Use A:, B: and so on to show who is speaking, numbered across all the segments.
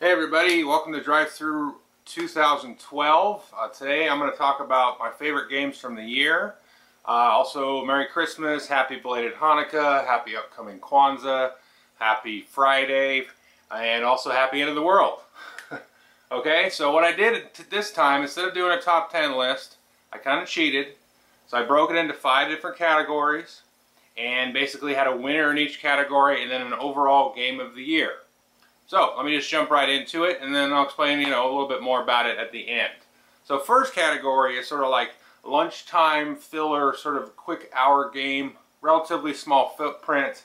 A: Hey everybody, welcome to Drive Through 2012. Today I'm going to talk about my favorite games from the year. Also, Merry Christmas, Happy Belated Hanukkah, Happy Upcoming Kwanzaa, Happy Friday, and also Happy End of the World. Okay, so what I did this time, instead of doing a top 10 list, I kind of cheated. So I broke it into 5 different categories and basically had a winner in each category and then an overall game of the year. So let me just jump right into it, and then I'll explain, a little bit more about it at the end. So first category is sort of like lunchtime filler, sort of quick hour game, relatively small footprint,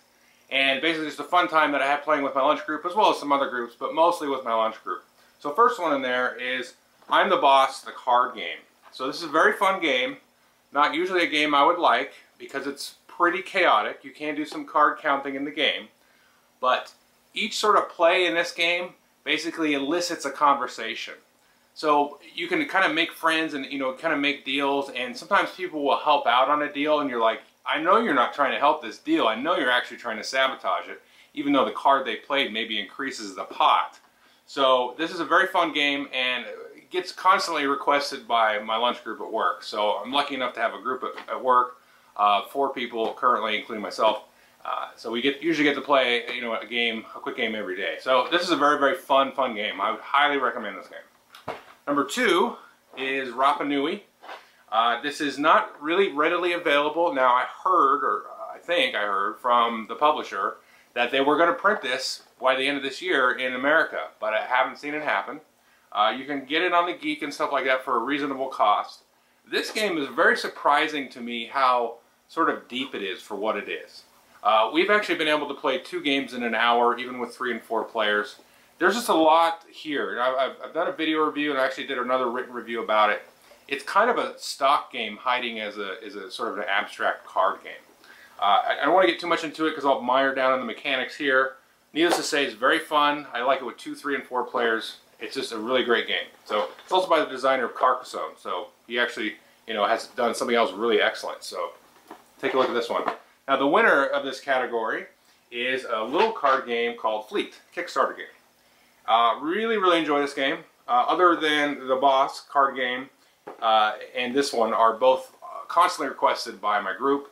A: and basically just a fun time that I have playing with my lunch group as well as some other groups, but mostly with my lunch group. So first one in there is I'm the Boss, the card game. So this is a very fun game, not usually a game I would like because it's pretty chaotic. You can do some card counting in the game, but each sort of play in this game basically elicits a conversation. So you can kind of make friends and kind of make deals, and sometimes people will help out on a deal and you're like, I know you're not trying to help this deal, I know you're actually trying to sabotage it, even though the card they played maybe increases the pot. So this is a very fun game, and it gets constantly requested by my lunch group at work. So I'm lucky enough to have a group at work, 4 people currently, including myself. So we usually get to play, a quick game every day. So this is a very, very fun game. I would highly recommend this game. Number 2 is Rapa Nui. This is not really readily available. Now I heard, or I think I heard from the publisher that they were going to print this by the end of this year in America, but I haven't seen it happen. You can get it on the Geek and stuff like that for a reasonable cost. This game is very surprising to me how sort of deep it is for what it is. We've actually been able to play 2 games in an hour, even with 3 and 4 players. There's just a lot here. I've done a video review and I actually did another written review about it. It's kind of a stock game hiding as a sort of an abstract card game. I don't want to get too much into it because I'll mire down on the mechanics here. Needless to say, it's very fun. I like it with 2, 3, and 4 players. It's just a really great game. So it's also by the designer of Carcassonne. So he actually, has done something else really excellent. So take a look at this one. Now the winner of this category is a little card game called Fleet, Kickstarter game. Really, really enjoy this game. Other than the Boss card game and this one are both constantly requested by my group.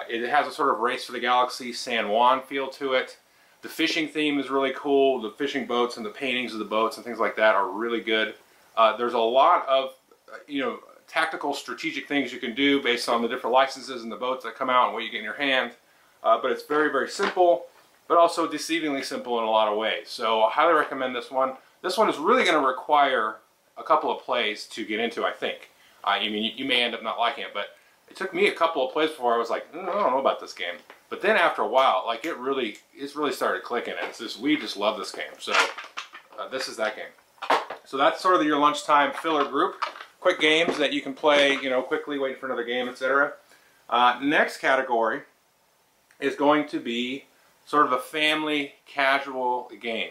A: It has a sort of Race for the Galaxy San Juan feel to it. The fishing theme is really cool. The fishing boats and the paintings of the boats and things like that are really good. There's a lot of, tactical strategic things you can do based on the different licenses and the boats that come out and what you get in your hand. But it's very, very simple, but also deceivingly simple in a lot of ways. So I highly recommend this one. This one is really going to require a couple of plays to get into, I think. You may end up not liking it, but it took me a couple of plays before I was like, I don't know about this game. But then after a while, like it's really started clicking, and it's just, we just love this game. So this is that game. So that's sort of your lunchtime filler group. Quick games that you can play, quickly, waiting for another game, etc. Next category is going to be sort of a family casual game.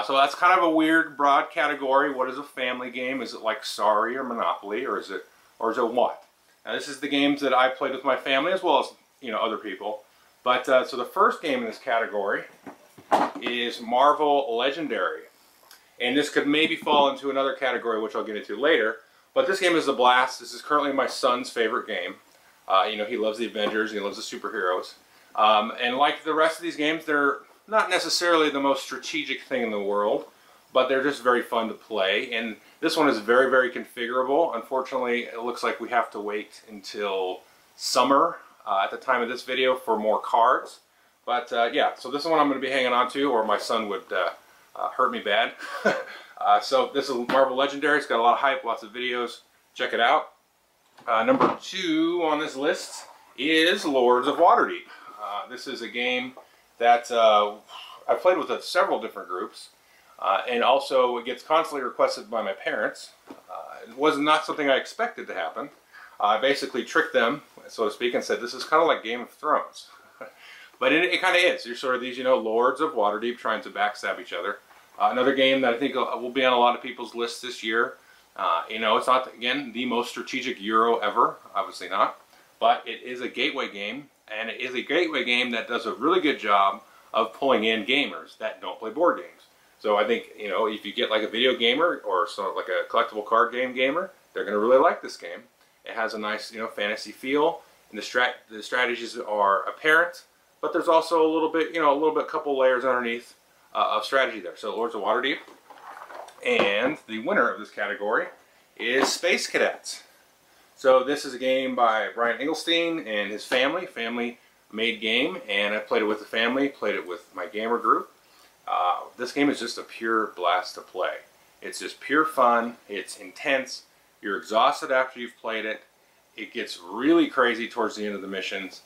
A: So that's kind of a weird, broad category. What is a family game? Is it like Sorry or Monopoly, or is it what? Now this is the games that I played with my family as well as other people. But so the first game in this category is Marvel Legendary, and this could maybe fall into another category which I'll get into later. But this game is a blast. This is currently my son's favorite game. He loves the Avengers, he loves the superheroes. And like the rest of these games, they're not necessarily the most strategic thing in the world, but they're just very fun to play. And this one is very, very configurable. Unfortunately, it looks like we have to wait until summer at the time of this video for more cards. But yeah, so this is one I'm going to be hanging on to, or my son would hurt me bad. So this is Marvel Legendary. It's got a lot of hype, lots of videos. Check it out. Number 2 on this list is Lords of Waterdeep. This is a game that I've played with several different groups, and also it gets constantly requested by my parents. It was not something I expected to happen. I basically tricked them, so to speak, and said this is kind of like Game of Thrones. But it kind of is. You're sort of these, Lords of Waterdeep trying to backstab each other. Another game that I think will be on a lot of people's lists this year. It's not, again, the most strategic Euro ever. Obviously not. But it is a gateway game, and it is a gateway game that does a really good job of pulling in gamers that don't play board games. So I think, you know, if you get like a video gamer or sort of like a collectible card game gamer, they're going to really like this game. It has a nice, you know, fantasy feel, and the strategies are apparent, but there's also a little bit, you know, a couple layers underneath of strategy there. So Lords of Waterdeep, and the winner of this category is Space Cadets. So this is a game by Brian Engelstein and his family-made game, and I played it with the family, played it with my gamer group. This game is just a pure blast to play. It's just pure fun. It's intense. You're exhausted after you've played it. It gets really crazy towards the end of the missions.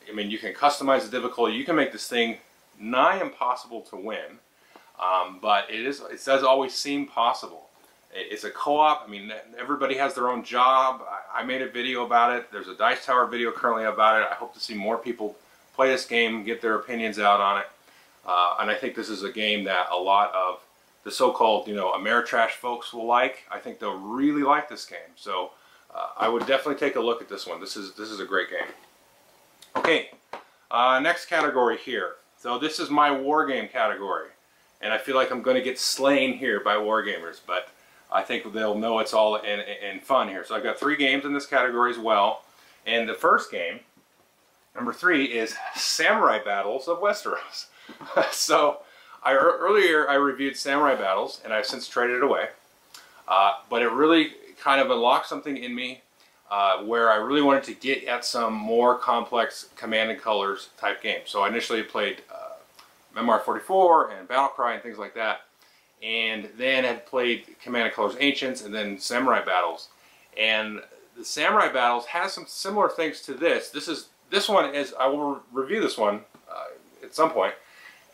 A: I mean, you can customize the difficulty. You can make this thing nigh impossible to win, but it does always seem possible. It's a co-op. I mean, everybody has their own job. I made a video about it. There's a Dice Tower video currently about it. I hope to see more people play this game, get their opinions out on it. And I think this is a game that a lot of the so-called, you know, Ameritrash folks will like. I think they'll really like this game. So I would definitely take a look at this one. This is a great game. Okay, next category here. So this is my war game category, and I feel like I'm going to get slain here by war gamers, but I think they'll know it's all in fun here. So I've got 3 games in this category as well, and the first game, number 3, is Samurai Battles of Westeros. So earlier I reviewed Samurai Battles, and I've since traded it away, but it really kind of unlocked something in me where I really wanted to get at some more complex Command and Colors type games. So I initially played Memoir 44 and Battlecry and things like that, and then had played Command and Colors Ancients and then Samurai Battles. And the Samurai Battles has some similar things to this. This one is, I will review this one at some point,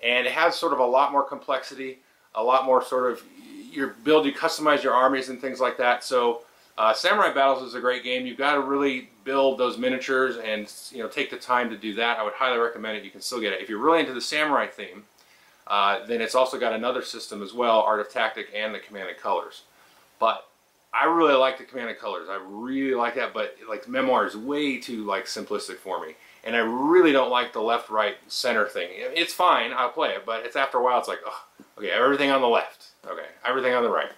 A: and it has sort of a lot more complexity, a lot more sort of you customize your armies and things like that. So Samurai Battles is a great game. You've got to really build those miniatures and, you know, take the time to do that. I would highly recommend it. You can still get it. If you're really into the samurai theme, then it's also got another system as well, Art of Tactic and the Command and Colors. But I really like the Command and Colors. I really like that, but like Memoir is way too like simplistic for me. And I really don't like the left, right, center thing. It's fine, I'll play it, but it's after a while it's like, oh, okay, everything on the left. Okay, everything on the right.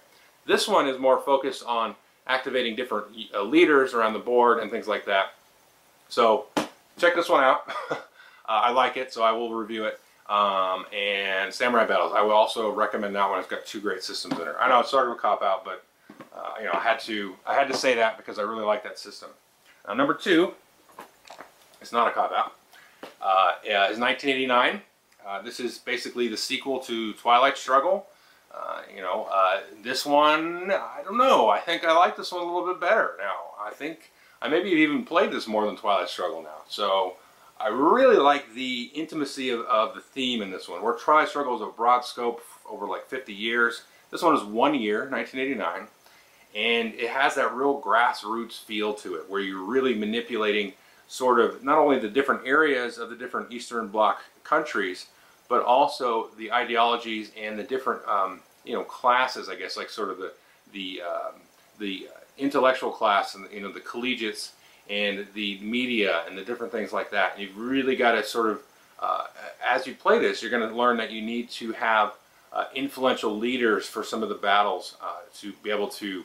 A: This one is more focused on activating different leaders around the board and things like that. So check this one out. I like it, so I will review it. And Samurai Battles, I will also recommend that one. It's got 2 great systems in it. I know it's sort of a cop-out, but you know, I had to say that because I really like that system. Now, number 2, it's not a cop-out, is 1989. This is basically the sequel to Twilight Struggle. You know, this one, I don't know. I think I like this one a little bit better now. I think I maybe even played this more than Twilight Struggle now. So I really like the intimacy of the theme in this one. Where Twilight Struggle is a broad scope over like 50 years. This one is 1 year, 1989. And it has that real grassroots feel to it, where you're really manipulating sort of not only the different areas of the different Eastern Bloc countries, but also the ideologies and the different you know, classes, I guess, like sort of the intellectual class and, you know, the collegiates and the media and the different things like that. And you've really got to sort of, as you play this, you're going to learn that you need to have influential leaders for some of the battles to be able to,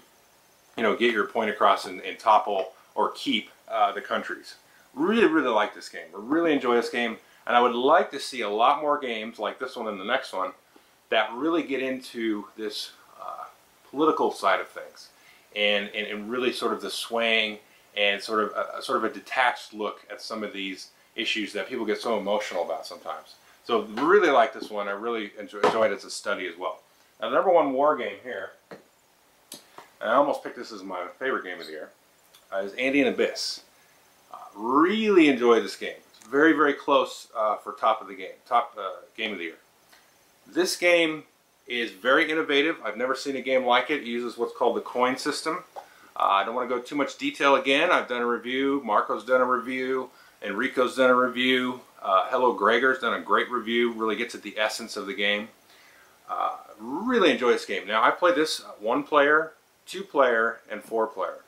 A: you know, get your point across and topple or keep the countries. Really, really like this game. I really enjoy this game. And I would like to see a lot more games like this one and the next one that really get into this political side of things and really sort of the swaying and sort of a detached look at some of these issues that people get so emotional about sometimes. So really like this one. I really enjoyed it as a study as well. Now the number 1 war game here, and I almost picked this as my favorite game of the year, is Andean Abyss. Really enjoy this game. It's very, very close for top game of the year. This game is very innovative. I've never seen a game like it. It uses what's called the coin system. I don't want to go too much detail again. I've done a review. Marco's done a review. Enrico's done a review. Hello Gregor's done a great review. Really gets at the essence of the game. Really enjoy this game. Now I played this 1 player, 2 player, and 4 player.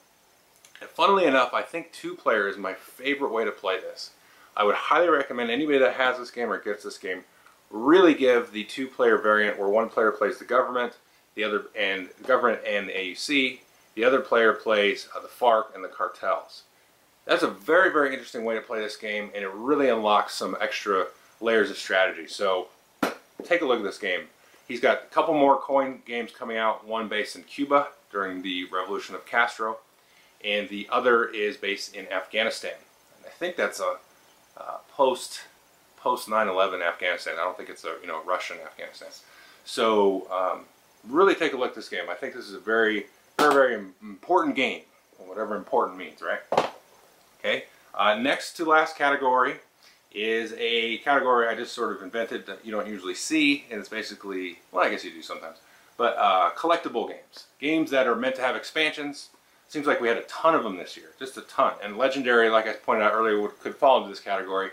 A: And funnily enough, I think 2 player is my favorite way to play this. I would highly recommend anybody that has this game or gets this game really give the two-player variant where one player plays the government, the other and the government and the AUC, the other player plays the FARC and the cartels. That's a very, very interesting way to play this game, and it really unlocks some extra layers of strategy. So take a look at this game. He's got a couple more coin games coming out, one based in Cuba during the revolution of Castro, and the other is based in Afghanistan. And I think that's a post 9/11 Afghanistan. I don't think it's a Russian Afghanistan. So really take a look at this game. I think this is a very, very, very important game, whatever important means, right? Okay. Next to last category is a category I just sort of invented that you don't usually see, and it's basically, well, I guess you do sometimes, but collectible games. Games that are meant to have expansions. Seems like we had a ton of them this year, just a ton. And Legendary, like I pointed out earlier, could fall into this category.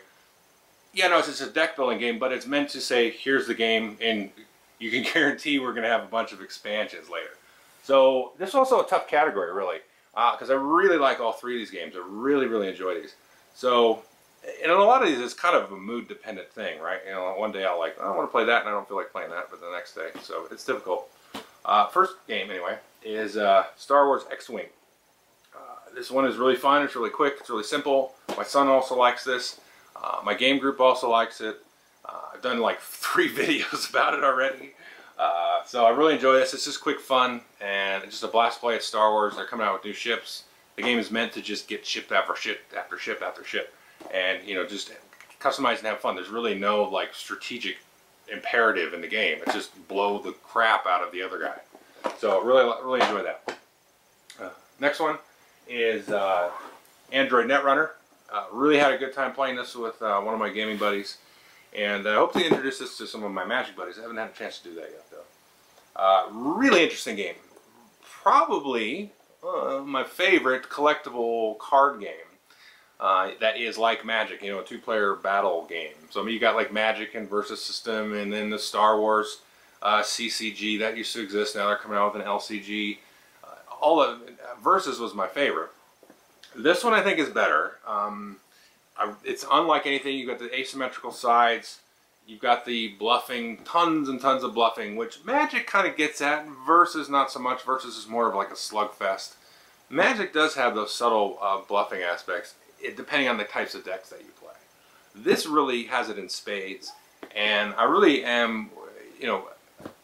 A: Yeah, no, it's just a deck building game, but it's meant to say, here's the game, and you can guarantee we're going to have a bunch of expansions later. So this is also a tough category, really, because I really like all three of these games. I really, really enjoy these. So, and in a lot of these, it's kind of a mood-dependent thing, right? You know, one day I'll like, oh, I want to play that, and I don't feel like playing that, but the next day, so it's difficult. First game, anyway, is Star Wars X-Wing. This one is really fun. It's really quick. It's really simple. My son also likes this. My game group also likes it. I've done like 3 videos about it already. So I really enjoy this. It's just quick fun, and it's just a blast to play at Star Wars. They're coming out with new ships. The game is meant to just get ship after ship after ship after ship, and just customize and have fun. There's really no like strategic imperative in the game. It's just blow the crap out of the other guy. So really, really enjoy that. Next one is Android Netrunner. Really had a good time playing this with one of my gaming buddies, and I hope to introduce this to some of my Magic buddies. I haven't had a chance to do that yet, though. Really interesting game. Probably my favorite collectible card game that is like Magic, a 2-player battle game. So I mean, you got like Magic and Versus System, and then the Star Wars CCG that used to exist. Now they're coming out with an LCG. All of Versus was my favorite. This one I think is better. It's unlike anything. You've got the asymmetrical sides. You've got the bluffing, tons and tons of bluffing, which Magic kind of gets at. Versus not so much. Versus is more of like a slugfest. Magic does have those subtle bluffing aspects, depending on the types of decks that you play. This really has it in spades, and I really am,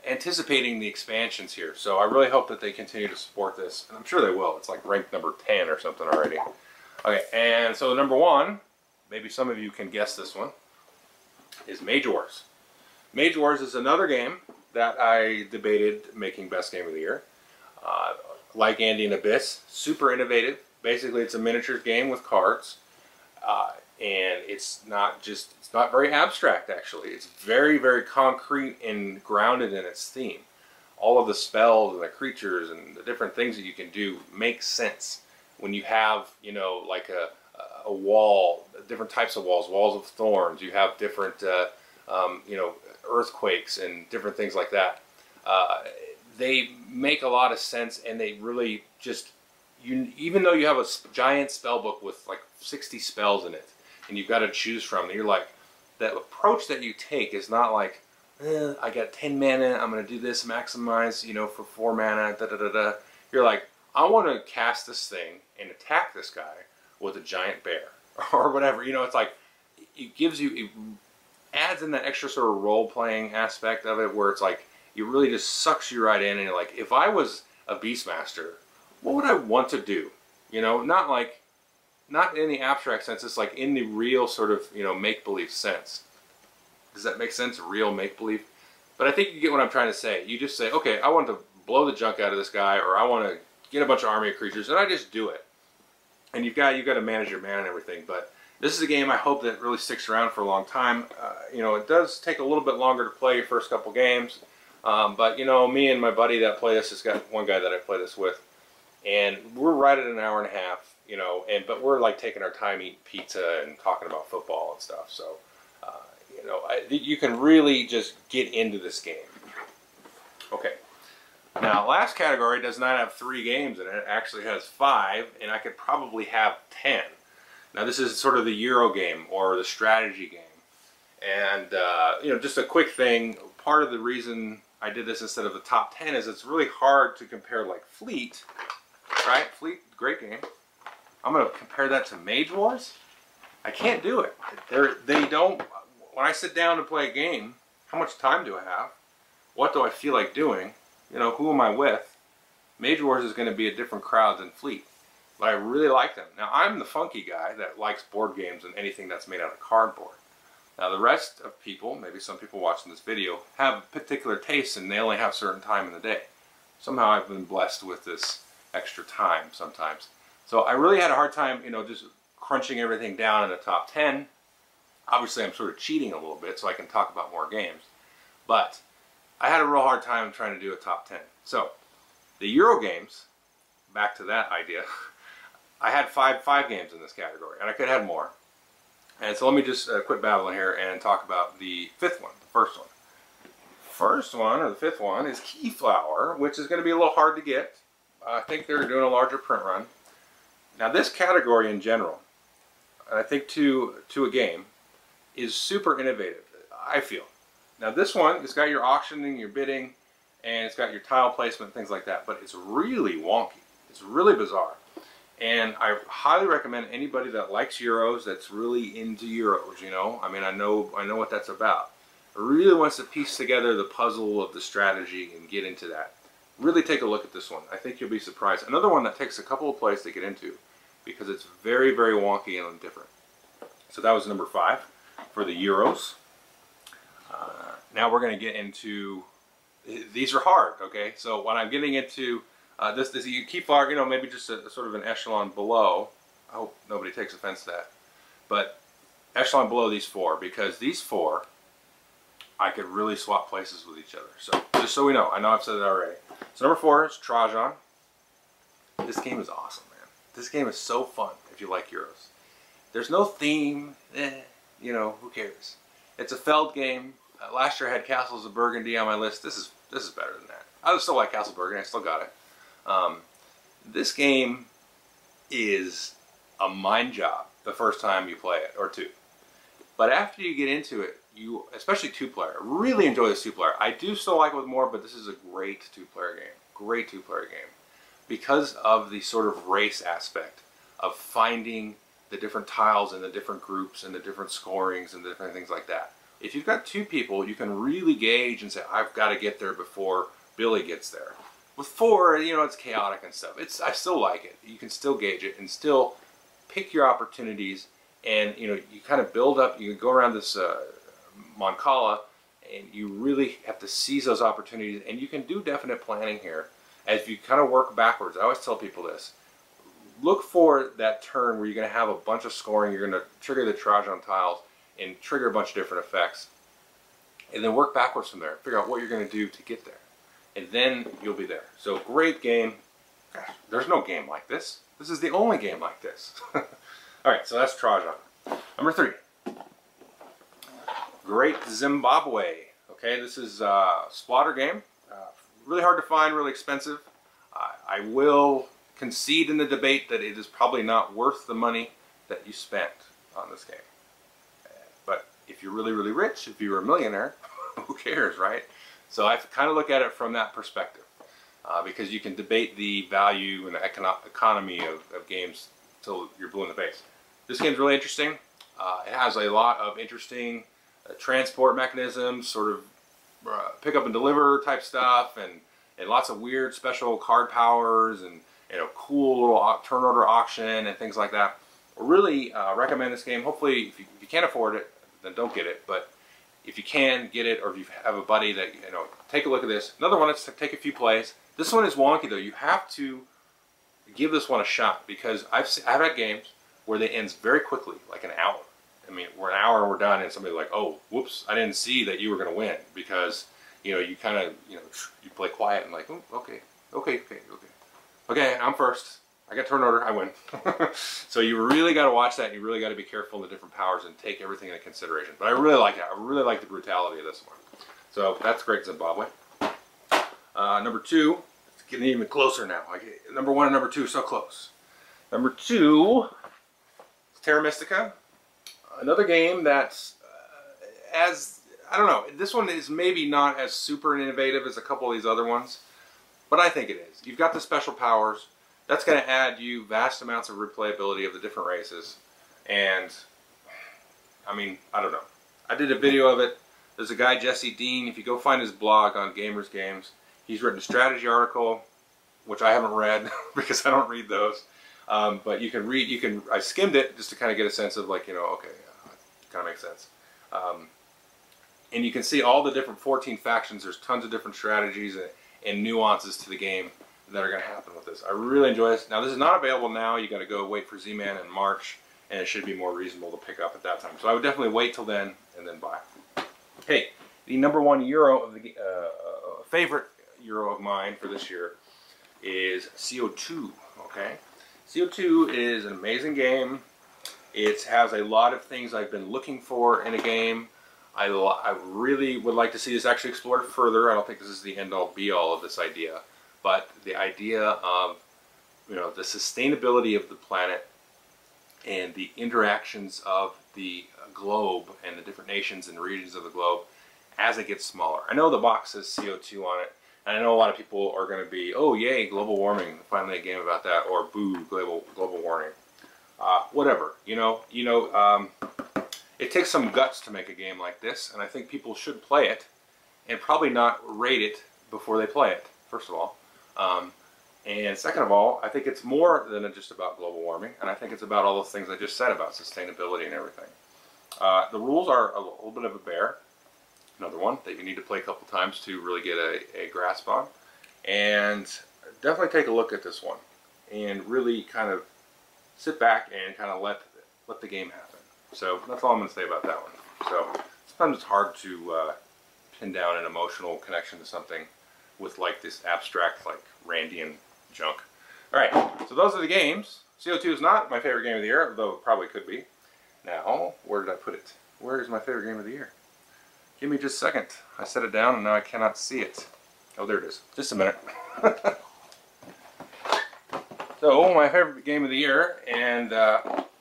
A: anticipating the expansions here. So I really hope that they continue to support this, and I'm sure they will. It's like ranked number 10 or something already. Okay, and so number 1, maybe some of you can guess this one, is Mage Wars. Mage Wars is another game that I debated making best game of the year. Like Andean Abyss, super innovative. Basically, it's a miniatures game with cards, and it's not very abstract, actually. It's very, very concrete and grounded in its theme. All of the spells and the creatures and the different things that you can do make sense when you have, like a wall, different types of walls of thorns. You have different, earthquakes and different things like that. They make a lot of sense, and they really just, even though you have a giant spell book with like 60 spells in it, and you've got to choose from, you're like, that approach that you take is not like, I got 10 mana, I'm going to do this, maximize, for 4 mana, da-da-da-da. You're like, I want to cast this thing and attack this guy with a giant bear, or whatever. It's like, it adds in that extra sort of role-playing aspect of it, where it's like, it really just sucks you right in, and you're like, if I was a Beastmaster, what would I want to do? Not in the abstract sense, it's like in the real sort of, make-believe sense. Does that make sense? Real make-believe? But I think you get what I'm trying to say. You just say, okay, I want to blow the junk out of this guy, or I want to get a bunch of army of creatures, and I just do it. And you've got to manage your mana and everything, but this is a game I hope that really sticks around for a long time. It does take a little bit longer to play your first couple games, but me and my buddy that play this, has got one guy that I play this with, and we're right at an hour and a half, but we're like taking our time eating pizza and talking about football and stuff. So, you can really just get into this game. Okay. Now, last category does not have 3 games in it. It actually has 5, and I could probably have 10. Now, this is sort of the Euro game, or the strategy game. And you know, just a quick thing. Part of the reason I did this instead of the top 10 is it's really hard to compare like Fleet, right? Fleet, great game. I'm gonna compare that to Mage Wars. I can't do it. They don't. When I sit down to play a game, how much time do I have? What do I feel like doing? You know, who am I with? Mage Wars is going to be a different crowd than Fleet, but I really like them. Now, I'm the funky guy that likes board games and anything that's made out of cardboard. Now, the rest of people, maybe some people watching this video, have particular tastes and they only have certain time in the day. Somehow I've been blessed with this extra time sometimes. So I really had a hard time, you know, just crunching everything down in the top 10. Obviously, I'm sort of cheating a little bit so I can talk about more games. But I had a real hard time trying to do a top 10. So, the Euro games, back to that idea, I had five games in this category, and I could have had more. And so let me just quit babbling here and talk about the fifth one, the first one. First one, or the fifth one, is Keyflower, which is going to be a little hard to get. I think they're doing a larger print run. Now this category in general, and I think to a game, is super innovative, I feel. Now this one, it's got your auctioning, your bidding, and it's got your tile placement, things like that, but it's really wonky. It's really bizarre. And I highly recommend anybody that likes Euros, that's really into Euros, you know? I mean, I know what that's about. Really wants to piece together the puzzle of the strategy and get into that. Really take a look at this one. I think you'll be surprised. Another one that takes a couple of plays to get into because it's very, very wonky and different. So that was number 5 for the Euros. Now we're going to get into, these are hard, okay? So when I'm getting into this Keyflower, you know, maybe just a sort of an echelon below. I hope nobody takes offense to that. But echelon below these 4, because these 4, I could really swap places with each other. So just so we know, I know I've said it already. So number 4 is Trajan. This game is awesome, man. This game is so fun if you like Euros. There's no theme, you know, who cares? It's a Feld game. Last year I had Castles of Burgundy on my list. This is better than that. I still like Castle Burgundy. I still got it. This game is a mind job the first time you play it, or 2. But after you get into it, you, especially 2-player, really enjoy this 2-player. I do still like it with more, but this is a great 2-player game. Great 2-player game. Because of the sort of race aspect of finding the different tiles and the different groups and the different scorings and the different things like that. If you've got 2 people, you can really gauge and say, I've got to get there before Billy gets there. With 4, you know, it's chaotic and stuff. I still like it. You can still gauge it and still pick your opportunities, and you know, you kind of build up. You go around this Mancala, and you really have to seize those opportunities. And you can do definite planning here as you kind of work backwards. I always tell people this: look for that turn where you're going to have a bunch of scoring. You're going to trigger the Trajan tiles and trigger a bunch of different effects, and then work backwards from there. Figure out what you're going to do to get there. And then you'll be there. So great game. Gosh, there's no game like this. This is the only game like this. Alright, so that's Trajan. Number 3. Great Zimbabwe. Okay, this is a splatter game. Really hard to find, really expensive. I will concede in the debate that it is probably not worth the money that you spent on this game. But if you're really, really rich, if you're a millionaire, who cares, right? So I kind of look at it from that perspective, because you can debate the value and the economy of games until you're blue in the face. This game's really interesting. It has a lot of interesting transport mechanisms, sort of pick up and deliver type stuff, and lots of weird special card powers, and you know, cool little turn order auction and things like that. I really recommend this game. Hopefully, if you can't afford it, then don't get it. But if you can, get it, or if you have a buddy that, you know, take a look at this. Another one that's to take a few plays. This one is wonky though. You have to give this one a shot, because I've had games where they ends very quickly, like an hour. I mean, we're an hour and we're done, and somebody's like, oh, whoops, I didn't see that you were going to win, because, you know, you kind of, you know, you play quiet and like, oh, okay, I'm first. I got turn order, I win. So you really got to watch that. You really got to be careful of the different powers and take everything into consideration. But I really like it. I really like the brutality of this one. So that's great, Zimbabwe. Number 2, it's getting even closer now. Number 1 and number 2, so close. Number 2 is Terra Mystica. Another game that as, I don't know, this one is maybe not as super innovative as a couple of these other ones, but I think it is. You've got the special powers. That's going to add you vast amounts of replayability of the different races. And, I mean, I don't know. I did a video of it. There's a guy, Jesse Dean. If you go find his blog on Gamers Games, he's written a strategy article, which I haven't read because I don't read those. But you can read, I skimmed it just to kind of get a sense of like, you know, okay, kind of makes sense. And you can see all the different 14 factions. There's tons of different strategies and nuances to the game that are going to happen with this. I really enjoy this. Now, this is not available now. You got to go wait for Z-Man in March, and it should be more reasonable to pick up at that time. So I would definitely wait till then and then buy it. Hey, the #1 Euro of the favorite Euro of mine for this year is CO2. Okay, CO2 is an amazing game. It has a lot of things I've been looking for in a game. I really would like to see this actually explored further. I don't think this is the end-all be-all of this idea, but the idea of, you know, the sustainability of the planet and the interactions of the globe and the different nations and regions of the globe as it gets smaller. I know the box says CO2 on it, and I know a lot of people are going to be, oh yay, global warming, finally a game about that, or boo, global warming. Whatever, it takes some guts to make a game like this, and I think people should play it and probably not rate it before they play it, first of all. And second of all, I think it's more than just about global warming, and I think it's about all those things I just said about sustainability and everything. The rules are a little bit of a bear. Another one that you need to play a couple times to really get a grasp on. And definitely take a look at this one and really kind of sit back and kind of let the game happen. So that's all I'm going to say about that one. So sometimes it's hard to pin down an emotional connection to something with like this abstract, like Randian junk. Alright, so those are the games. CO2 is not my favorite game of the year, though it probably could be. Now, where did I put it? Where is my favorite game of the year? Give me just a second. I set it down and now I cannot see it. Oh, there it is. Just a minute. So, my favorite game of the year, and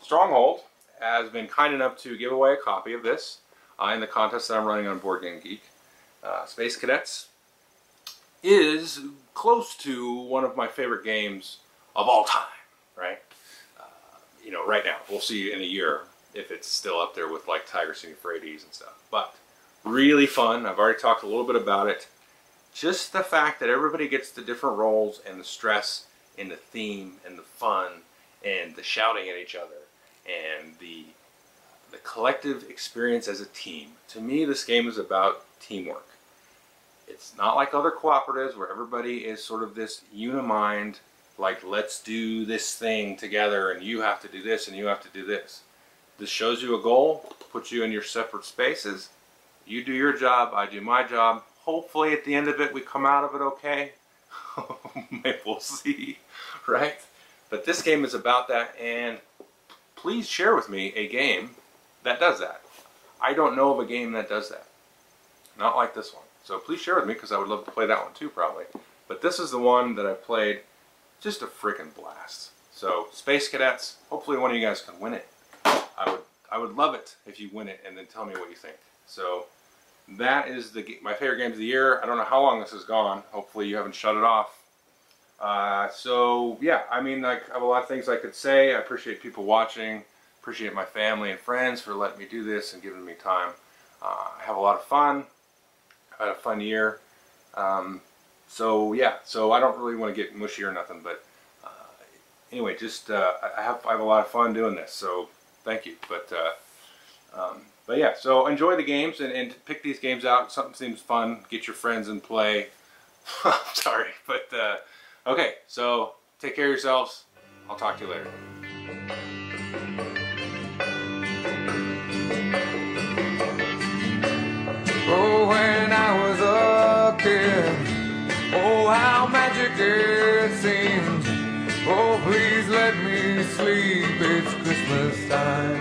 A: Stronghold has been kind enough to give away a copy of this in the contest that I'm running on Board Game Geek. Space Cadets is close to one of my favorite games of all time, right? You know, right now. We'll see in a year if it's still up there with like Tiger St. Euphrates and stuff. But really fun. I've already talked a little bit about it. Just the fact that everybody gets the different roles and the stress and the theme and the fun and the shouting at each other and the collective experience as a team. To me, this game is about teamwork. It's not like other cooperatives where everybody is sort of this unimind, like let's do this thing together and you have to do this and you have to do this. This shows you a goal, puts you in your separate spaces. You do your job, I do my job. Hopefully at the end of it we come out of it okay. Maybe we'll see, right? But this game is about that, and please share with me a game that does that. I don't know of a game that does that. Not like this one. So please share with me because I would love to play that one too probably. But this is the one that I've played. Just a freaking blast. So Space Cadets, hopefully one of you guys can win it. I would love it if you win it and then tell me what you think. So that is my favorite games of the year. I don't know how long this has gone. Hopefully you haven't shut it off. So yeah, I mean, like, I have a lot of things I could say. I appreciate people watching. Appreciate my family and friends for letting me do this and giving me time. I have a lot of fun. I had a fun year. So yeah, so I don't really want to get mushy or nothing, but anyway, just I have a lot of fun doing this. So thank you. But yeah, so enjoy the games and pick these games out. Something seems fun. Get your friends and play. Sorry, but okay. So take care of yourselves. I'll talk to you later.
B: Oh, when I was a kid, oh, how magic it seemed. Oh, please let me sleep, it's Christmas time.